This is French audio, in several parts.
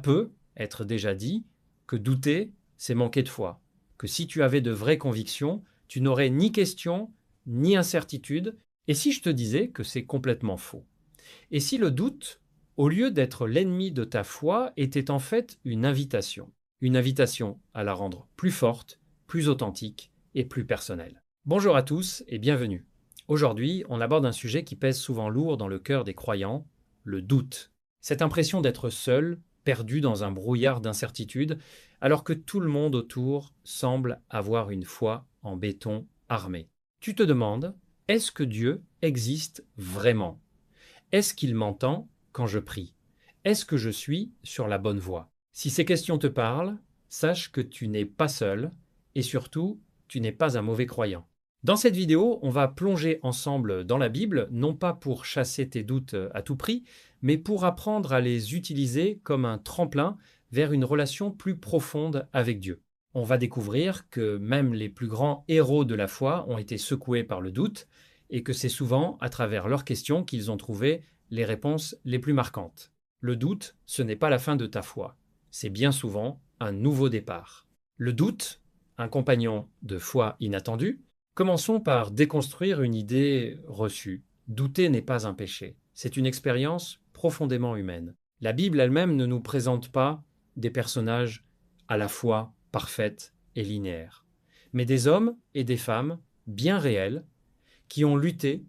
Peut être déjà dit que douter, c'est manquer de foi, que si tu avais de vraies convictions, tu n'aurais ni question, ni incertitude, et si je te disais que c'est complètement faux? Et si le doute, au lieu d'être l'ennemi de ta foi, était en fait une invitation à la rendre plus forte, plus authentique et plus personnelle. Bonjour à tous et bienvenue. Aujourd'hui, on aborde un sujet qui pèse souvent lourd dans le cœur des croyants, le doute. Cette impression d'être seul, perdu dans un brouillard d'incertitude, alors que tout le monde autour semble avoir une foi en béton armé. Tu te demandes, est-ce que Dieu existe vraiment? Est-ce qu'il m'entend quand je prie? Est-ce que je suis sur la bonne voie? Si ces questions te parlent, sache que tu n'es pas seul et surtout, tu n'es pas un mauvais croyant. Dans cette vidéo, on va plonger ensemble dans la Bible, non pas pour chasser tes doutes à tout prix, mais pour apprendre à les utiliser comme un tremplin vers une relation plus profonde avec Dieu. On va découvrir que même les plus grands héros de la foi ont été secoués par le doute et que c'est souvent à travers leurs questions qu'ils ont trouvé les réponses les plus marquantes. Le doute, ce n'est pas la fin de ta foi, c'est bien souvent un nouveau départ. Le doute, un compagnon de foi inattendu. Commençons par déconstruire une idée reçue. Douter n'est pas un péché, c'est une expérience profondément humaine. La Bible elle-même ne nous présente pas des personnages à la fois parfaits et linéaires, mais des hommes et des femmes bien réels qui ont lutté,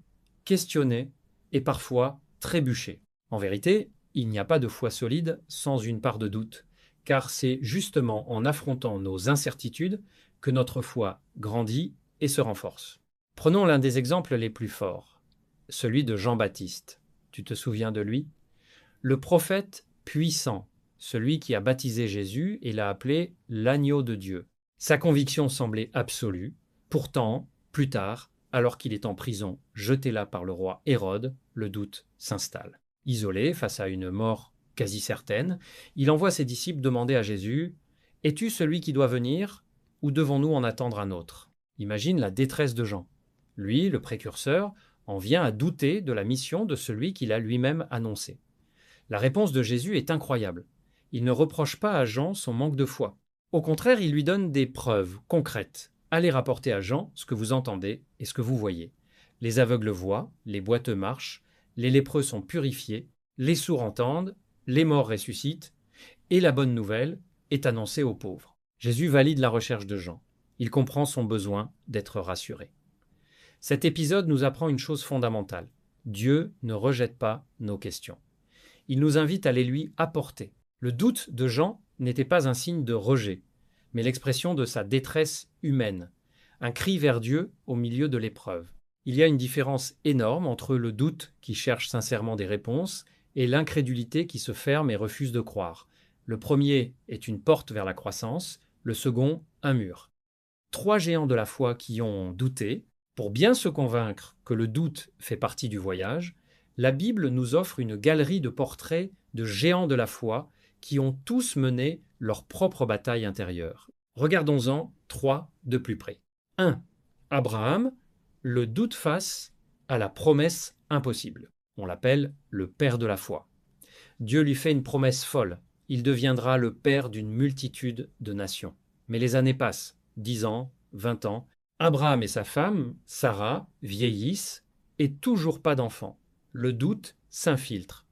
questionné et parfois trébuché. En vérité, il n'y a pas de foi solide sans une part de doute, car c'est justement en affrontant nos incertitudes que notre foi grandit et se renforce. Prenons l'un des exemples les plus forts, celui de Jean-Baptiste. Tu te souviens de lui? Le prophète puissant, celui qui a baptisé Jésus et l'a appelé l'agneau de Dieu. Sa conviction semblait absolue. Pourtant, plus tard, alors qu'il est en prison, jeté là par le roi Hérode, le doute s'installe. Isolé face à une mort quasi certaine, il envoie ses disciples demander à Jésus: « Es-tu celui qui doit venir, ou devons-nous en attendre un autre ?» Imagine la détresse de Jean. Lui, le précurseur, en vient à douter de la mission de celui qu'il a lui-même annoncé. La réponse de Jésus est incroyable. Il ne reproche pas à Jean son manque de foi. Au contraire, il lui donne des preuves concrètes. Allez rapporter à Jean ce que vous entendez et ce que vous voyez. Les aveugles voient, les boiteux marchent, les lépreux sont purifiés, les sourds entendent, les morts ressuscitent, et la bonne nouvelle est annoncée aux pauvres. Jésus valide la recherche de Jean. Il comprend son besoin d'être rassuré. Cet épisode nous apprend une chose fondamentale. Dieu ne rejette pas nos questions. Il nous invite à les lui apporter. Le doute de Jean n'était pas un signe de rejet, mais l'expression de sa détresse humaine, un cri vers Dieu au milieu de l'épreuve. Il y a une différence énorme entre le doute qui cherche sincèrement des réponses et l'incrédulité qui se ferme et refuse de croire. Le premier est une porte vers la croissance, le second, un mur. 3 géants de la foi qui ont douté, pour bien se convaincre que le doute fait partie du voyage. La Bible nous offre une galerie de portraits de géants de la foi qui ont tous mené leur propre bataille intérieure. Regardons-en 3 de plus près. 1. Abraham, le doute face à la promesse impossible. On l'appelle le père de la foi. Dieu lui fait une promesse folle. Il deviendra le père d'une multitude de nations. Mais les années passent, 10 ans, 20 ans. Abraham et sa femme, Sarah, vieillissent et toujours pas d'enfant. Le doute s'infiltre.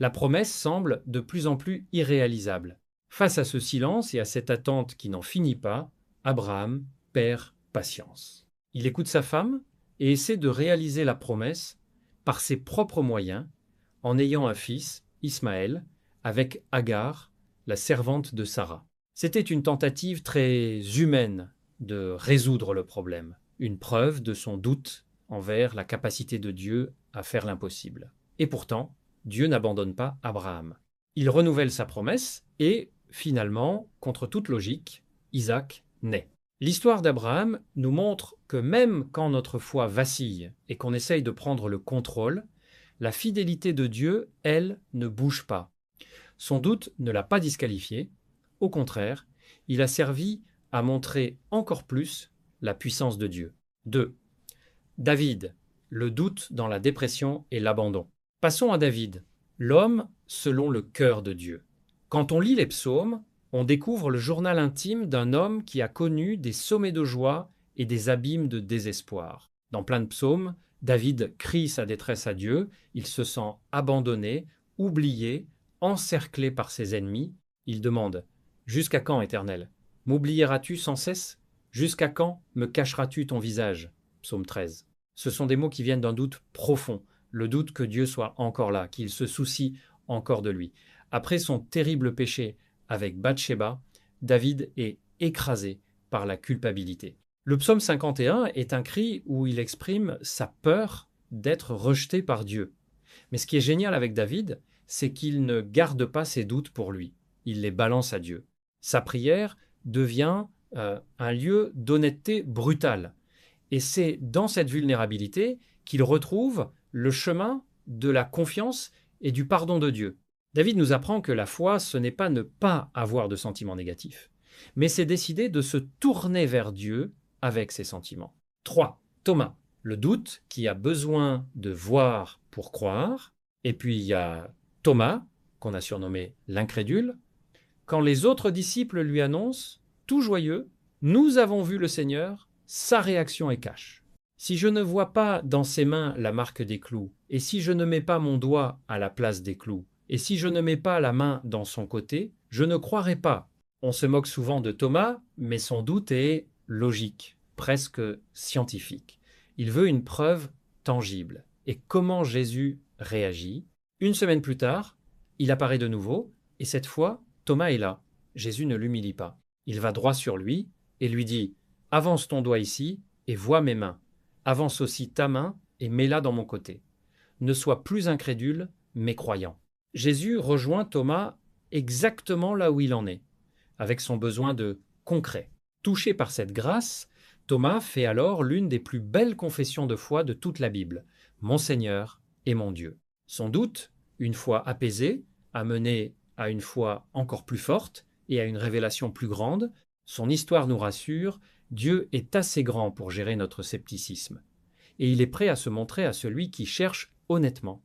La promesse semble de plus en plus irréalisable. Face à ce silence et à cette attente qui n'en finit pas, Abraham perd patience. Il écoute sa femme et essaie de réaliser la promesse par ses propres moyens, en ayant un fils, Ismaël, avec Agar, la servante de Sarah. C'était une tentative très humaine de résoudre le problème, une preuve de son doute envers la capacité de Dieu à faire l'impossible. Et pourtant, Dieu n'abandonne pas Abraham. Il renouvelle sa promesse et, finalement, contre toute logique, Isaac naît. L'histoire d'Abraham nous montre que même quand notre foi vacille et qu'on essaye de prendre le contrôle, la fidélité de Dieu, elle, ne bouge pas. Son doute ne l'a pas disqualifié. Au contraire, il a servi à montrer encore plus la puissance de Dieu. 2. David, le doute dans la dépression et l'abandon. Passons à David, l'homme selon le cœur de Dieu. Quand on lit les psaumes, on découvre le journal intime d'un homme qui a connu des sommets de joie et des abîmes de désespoir. Dans plein de psaumes, David crie sa détresse à Dieu, il se sent abandonné, oublié, encerclé par ses ennemis. Il demande « Jusqu'à quand, Éternel? M'oublieras-tu sans cesse? Jusqu'à quand me cacheras-tu ton visage ?» Psaume 13. Ce sont des mots qui viennent d'un doute profond, le doute que Dieu soit encore là, qu'il se soucie encore de lui. Après son terrible péché avec Bathsheba, David est écrasé par la culpabilité. Le psaume 51 est un cri où il exprime sa peur d'être rejeté par Dieu. Mais ce qui est génial avec David, c'est qu'il ne garde pas ses doutes pour lui. Il les balance à Dieu. Sa prière devient un lieu d'honnêteté brutale. Et c'est dans cette vulnérabilité qu'il retrouve le chemin de la confiance et du pardon de Dieu. David nous apprend que la foi, ce n'est pas ne pas avoir de sentiments négatifs, mais c'est décider de se tourner vers Dieu avec ses sentiments. 3. Thomas, le doute qui a besoin de voir pour croire. Et puis il y a Thomas, qu'on a surnommé l'incrédule. Quand les autres disciples lui annoncent, tout joyeux, « Nous avons vu le Seigneur », sa réaction est cash. Si je ne vois pas dans ses mains la marque des clous, et si je ne mets pas mon doigt à la place des clous, et si je ne mets pas la main dans son côté, je ne croirai pas. On se moque souvent de Thomas, mais son doute est logique, presque scientifique. Il veut une preuve tangible. Et comment Jésus réagit? Une semaine plus tard, il apparaît de nouveau, et cette fois, Thomas est là. Jésus ne l'humilie pas. Il va droit sur lui et lui dit « Avance ton doigt ici et vois mes mains. Avance aussi ta main et mets-la dans mon côté. Ne sois plus incrédule, mais croyant. » Jésus rejoint Thomas exactement là où il en est, avec son besoin de concret. Touché par cette grâce, Thomas fait alors l'une des plus belles confessions de foi de toute la Bible, « Mon Seigneur et mon Dieu ». Son doute, une fois apaisé, a mené à une foi encore plus forte et à une révélation plus grande. Son histoire nous rassure, Dieu est assez grand pour gérer notre scepticisme. Et il est prêt à se montrer à celui qui cherche honnêtement.